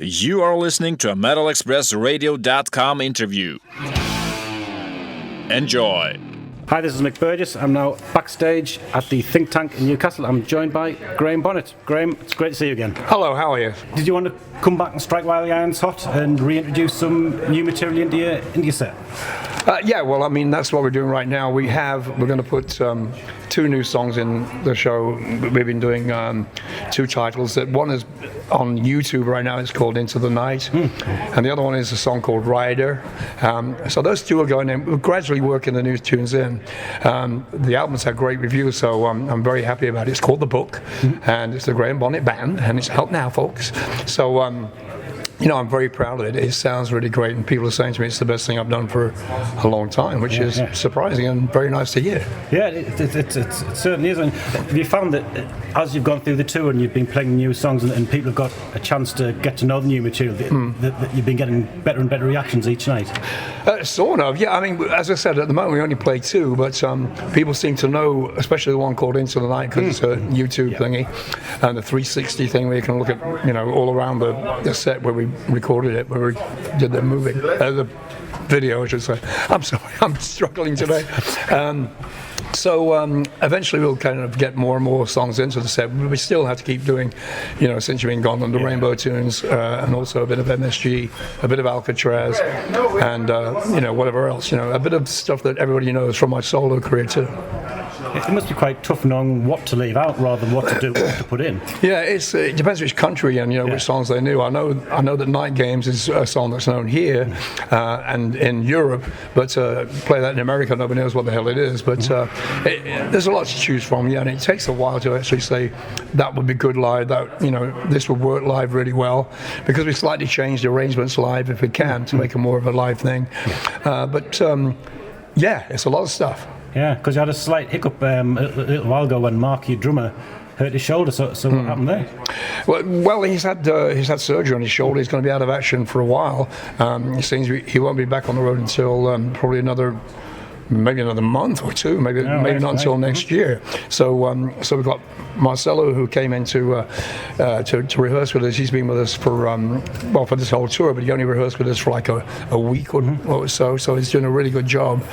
You are listening to a MetalExpressRadio.com interview. Enjoy. Hi, this is Mick Burgess. I'm now backstage at the Think Tank in Newcastle. I'm joined by Graham Bonnet. Graham, it's great to see you again. Hello, how are you? Did you want to come back and strike while the iron's hot and reintroduce some new material into your set? Yeah, well, I mean, that's what we're doing right now. We're going to put two new songs in the show. We've been doing two titles. One is on YouTube right now. It's called Into the Night. And the other one is a song called Rider. So those two are going in. We're gradually working the new tunes in. The album's had great reviews, so I'm very happy about it. It's called The Book, and it's the Graham Bonnet Band, and it's out now, folks. So, you know, I'm very proud of it. It sounds really great, and people are saying to me it's the best thing I've done for a long time, which is surprising and very nice to hear. Yeah, it certainly is. And have you found that as you've gone through the tour and you've been playing new songs and people have got a chance to get to know the new material, that you've been getting better and better reactions each night? Sort of, yeah. I mean, as I said, at the moment we only play two, but people seem to know, especially the one called Into the Night, because it's a YouTube thingy, and the 360 thing where you can look at, you know, all around the set where we recorded it, where we did the movie, the video, I should say. I'm sorry, I'm struggling today. So eventually we'll kind of get more and more songs into the set. We still have to keep doing, you know, Since You've Been Gone on the Rainbow tunes, and also a bit of MSG, a bit of Alcatrazz, and you know, whatever else, you know, a bit of stuff that everybody knows from my solo career too. It must be quite tough knowing what to leave out rather than what to do, what to put in. Yeah, it depends which country and, you know, which songs they knew. I know that Night Games is a song that's known here and in Europe, but play that in America, nobody knows what the hell it is. But there's a lot to choose from, yeah, and it takes a while to actually say that would be good live, that, you know, this would work live really well, because we slightly changed the arrangements live if we can to make it more of a live thing. But yeah, it's a lot of stuff. Yeah, because you had a slight hiccup a little while ago when Mark, your drummer, hurt his shoulder. So what happened there? Well, he's had surgery on his shoulder. He's going to be out of action for a while. It seems he won't be back on the road until probably maybe another month or two, maybe not until next year. So we've got Marcelo, who came in to rehearse with us. He's been with us for this whole tour, but he only rehearsed with us for like a week or so. So he's doing a really good job,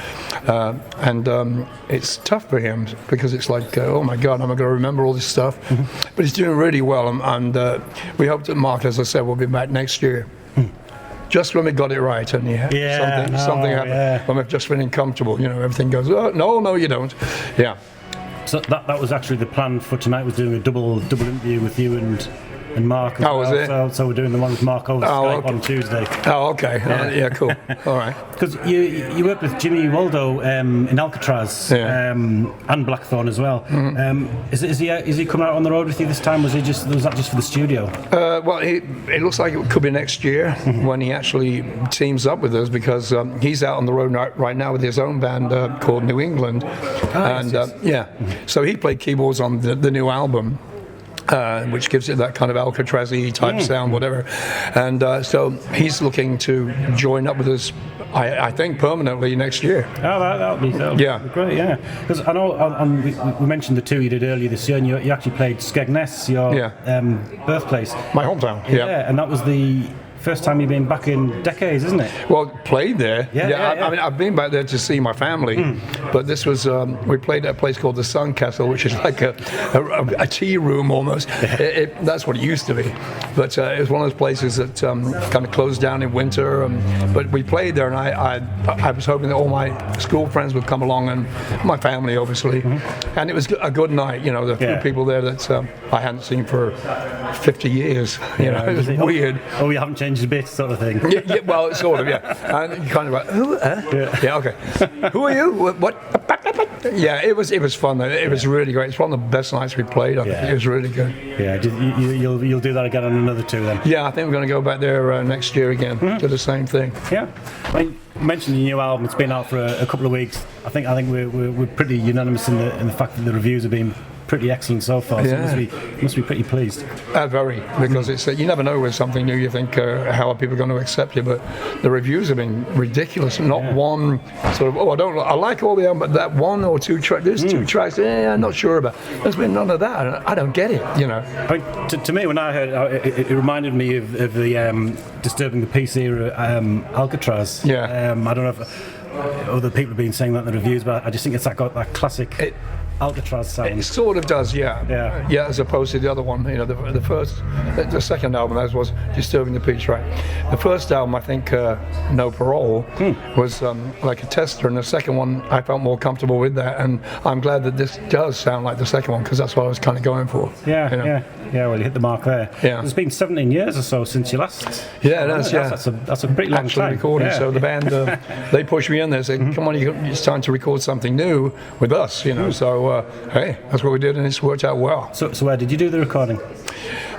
and it's tough for him because it's like, oh my God, I'm going to remember all this stuff. But he's doing really well, and we hope that Mark, as I said, will be back next year. Just when we got it right, and something happened. When we've just been comfortable, you know, everything goes, oh, no, you don't. Yeah. So that was actually the plan for tonight, was doing a double interview with you and Mark. Was it? So we're doing the one with Mark over Skype on Tuesday. Oh, okay. Yeah, cool. All right. Because you worked with Jimmy Waldo in Alcatrazz and Blackthorn as well. Is he coming out on the road with you this time? Was that just for the studio? Well, it looks like it could be next year when he actually teams up with us, because he's out on the road right now with his own band called New England, so he played keyboards on the new album. Which gives it that kind of Alcatrazz-y type sound, whatever. And so he's looking to join up with us, I think, permanently next year. Oh, that'll be great, yeah. Because I know we mentioned the tour you did earlier this year, and you actually played Skegness, your birthplace. My hometown, yeah. And that was the first time you've been back in decades, isn't it? Well, played there. I mean, I've been back there to see my family, but this was we played at a place called the Sun Castle, which is like a tea room almost. That's what it used to be, but it was one of those places that kind of closed down in winter. But we played there, and I was hoping that all my school friends would come along, and my family, obviously. And it was a good night. You know, the few people there that I hadn't seen for 50 years. You know, it was weird. Oh, you haven't changed a bit, sort of thing. Yeah, well, sort of, yeah. And you kind of like, okay. Who are you? What? Yeah, it was fun. It was really great. It's one of the best nights we played. I think it was really good. Yeah, you'll do that again on another tour then? Yeah, I think we're going to go back there next year again, do the same thing. Yeah. I mean, you mentioned the new album. It's been out for a couple of weeks. I think we're pretty unanimous in the fact that the reviews have been pretty excellent so far. So you must be pretty pleased. Very, because it's you never know with something new. You think how are people going to accept you, but the reviews have been ridiculous. Not one sort of I like all the album, but that one or two tracks. There's two tracks. I'm not sure about. There's been none of that. I don't get it. You know. I mean, to me, when I heard it reminded me of the Disturbing the Peace era Alcatrazz. Yeah. I don't know if other people have been saying that in the reviews, but I just think it's got that classic Alcatrazz sound. It sort of does, yeah. As opposed to the other one, the second album that was Disturbing the Peace, right? The first album, I think, No Parole, was like a tester, and the second one I felt more comfortable with that, and I'm glad that this does sound like the second one because that's what I was kind of going for. Yeah. Well, you hit the mark there. Yeah. It's been 17 years or so since you last. Yeah, that's a pretty long time. Recording. Yeah. So the band they pushed me in there, said, "Come on, it's time to record something new with us," So hey, that's what we did, and it's worked out well. So where did you do the recording?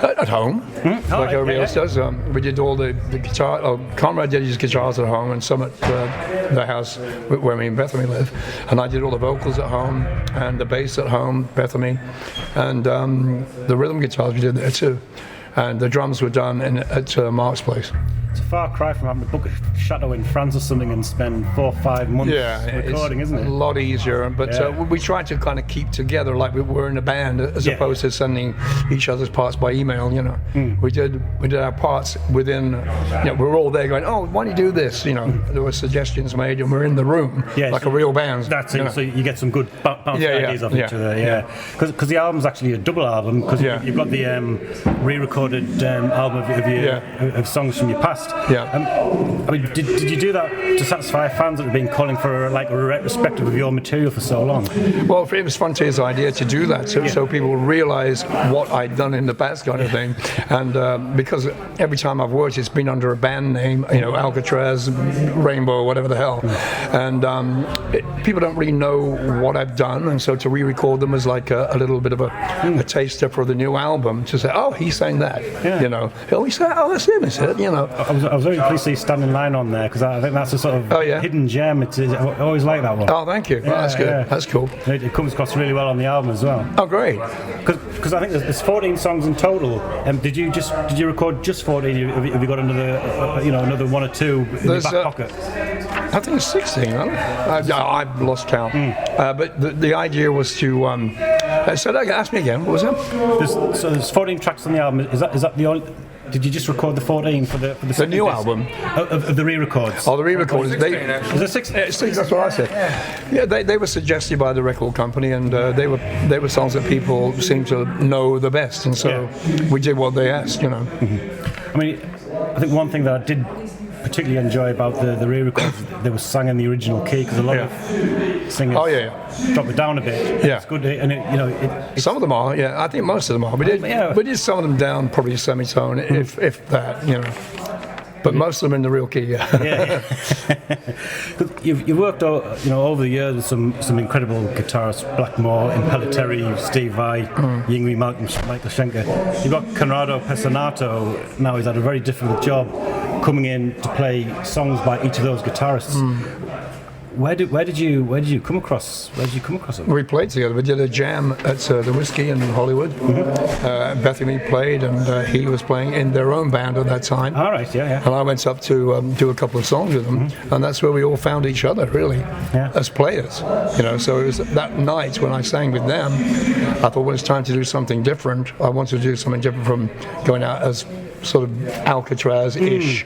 At home, like everybody else does. We did all the guitar. Conrad did his guitars at home, and some at the house where me and Bethany live. And I did all the vocals at home, and the bass at home, Bethany, and the rhythm guitars we did there too. And the drums were done at Mark's place. It's a far cry from having to book a chateau in France or something and spend 4 or 5 months recording, isn't it? A lot easier, but we tried to kind of keep together like we were in a band, as opposed to sending each other's parts by email. We did our parts within. We were all there going, "Oh, why don't you do this?" There were suggestions made, and we're in the room like a real band. That's it. So you get some good bounce ideas off each other. Yeah, because the album's actually a double album because you've got the re-recorded album of songs from your past. I mean, did you do that to satisfy fans that have been calling for a retrospective of your material for so long? Well, it was Frontier's idea to do that, so people realise what I'd done in the past, kind of thing. And because every time I've worked, it's been under a band name, Alcatrazz, Rainbow, whatever the hell. And people don't really know what I've done, and so to re-record them as like a little bit of a taster for the new album, to say, "Oh, he's saying that," He'll say, "Oh, that's him," is it? I was very pleased to see Standing Line on there because I think that's a sort of hidden gem. I always like that one. Oh, thank you. Well, that's good. Yeah. That's cool. It comes across really well on the album as well. Oh, great. Because I think there's 14 songs in total. Did you record just 14? Have you got another 1 or 2 in your back pocket? I think it's 16. I've lost count. But the idea was to. Ask me again. What was that? There's 14 tracks on the album. Is that the only? Did you just record the 14 for the new album of the re-records? Oh, the re-records. Is it 16? 16, that's what I said. Yeah, they were suggested by the record company, and they were songs that people seemed to know the best, and so we did what they asked. I mean, I think one thing that I did particularly enjoy about the re-records, they were sung in the original key because a lot of singers drop it down a bit. Yeah, it's good, and some of them are. Yeah, I think most of them are. We did some of them down probably a semitone, if that. But most of them in the real key. You've worked, over the years with some incredible guitarists: Blackmore, Impellitteri, Steve Vai, Yngwie Michael Schenker. You've got Conrado Pesanato. Now he's had a very difficult job coming in to play songs by each of those guitarists. Where did you come across them? We played together. We did a jam at the Whiskey in Hollywood. Bethany played, and he was playing in their own band at that time. All right, yeah. And I went up to do a couple of songs with them, and that's where we all found each other, really, as players. So it was that night when I sang with them, I thought, well, it's time to do something different. I wanted to do something different from going out as sort of Alcatrazz-ish,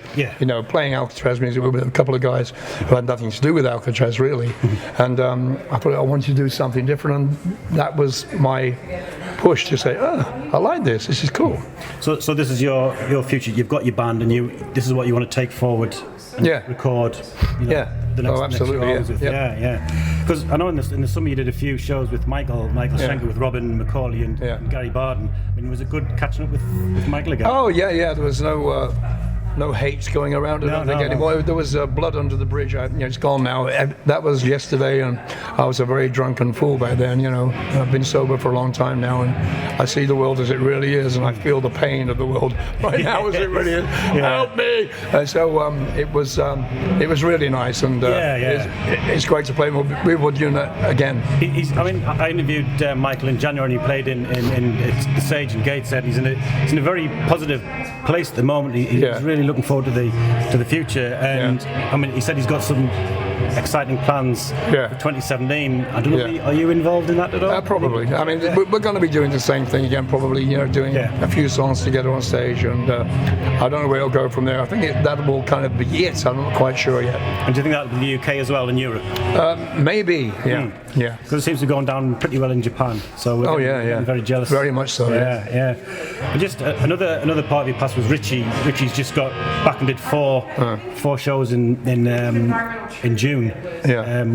playing Alcatrazz music with a couple of guys who had nothing to do with Alcatrazz really, and I thought I wanted to do something different, and that was my push to say, I like this is cool. So this is your future. You've got your band, and this is what you want to take forward and record. The next, absolutely. Next with. Because I know in the summer you did a few shows with Michael Schenker, with Robin McCauley and Gary Barden. I mean, was it good catching up with Michael again? Oh yeah. There was no no hate going around. I don't think anymore. There was blood under the bridge. It's gone now. That was yesterday, and I was a very drunken fool back then. I've been sober for a long time now, and I see the world as it really is, and I feel the pain of the world right now as it really is. Help me! So it was really nice, and it's great to play with Wood Unit again. I interviewed Michael in January, and he played in the Sage and Gateshead. He's in a very positive place at the moment. He's really looking forward to the future, and he said he's got some exciting plans for 2017. I don't know, are you involved in that at all? Probably. We're going to be doing the same thing again, probably, doing a few songs together on stage, and I don't know where it'll go from there. I think that will kind of be it. I'm not quite sure yet. And do you think that'll be the UK as well, in Europe? Maybe, yeah. Because it seems to be going down pretty well in Japan, so we're very jealous. Very much so, yeah. And just another part of your past was Richie. Richie's just got back and did four shows in June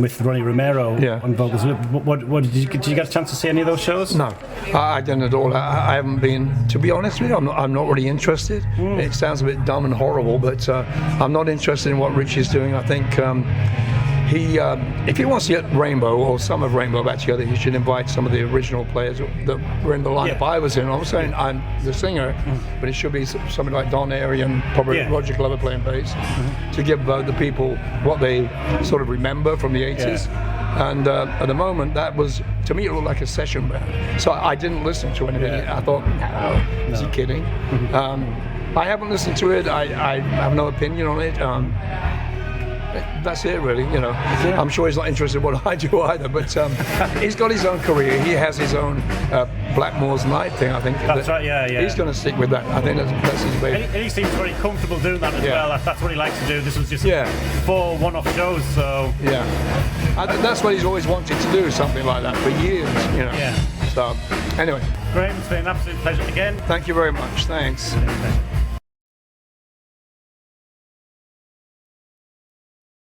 with Ronnie Romero on vocals. What did you get a chance to see any of those shows? No, I didn't at all. I haven't been, to be honest with you. I'm not really interested. It sounds a bit dumb and horrible, but I'm not interested in what Richie's doing. I think if he wants to get Rainbow or some of Rainbow back together, he should invite some of the original players that were in the lineup I was in. I'm saying I'm the singer, but it should be somebody like Don Airy and probably Roger Glover playing bass to give the people what they sort of remember from the 80s. And at the moment, that was, to me, it looked like a session band. So I didn't listen to anything. I thought, no, is he kidding? I haven't listened to it. I have no opinion on it. That's it, really. I'm sure he's not interested in what I do either. But he's got his own career. He has his own Blackmore's Night thing. I think that's right. Yeah. He's going to stick with that. I think that's his baby. And he seems very comfortable doing that as well. That's what he likes to do. This was just 4 one-off shows. So that's what he's always wanted to do. Something like that for years. So anyway, Graham, it's been an absolute pleasure again. Thank you very much. Thanks.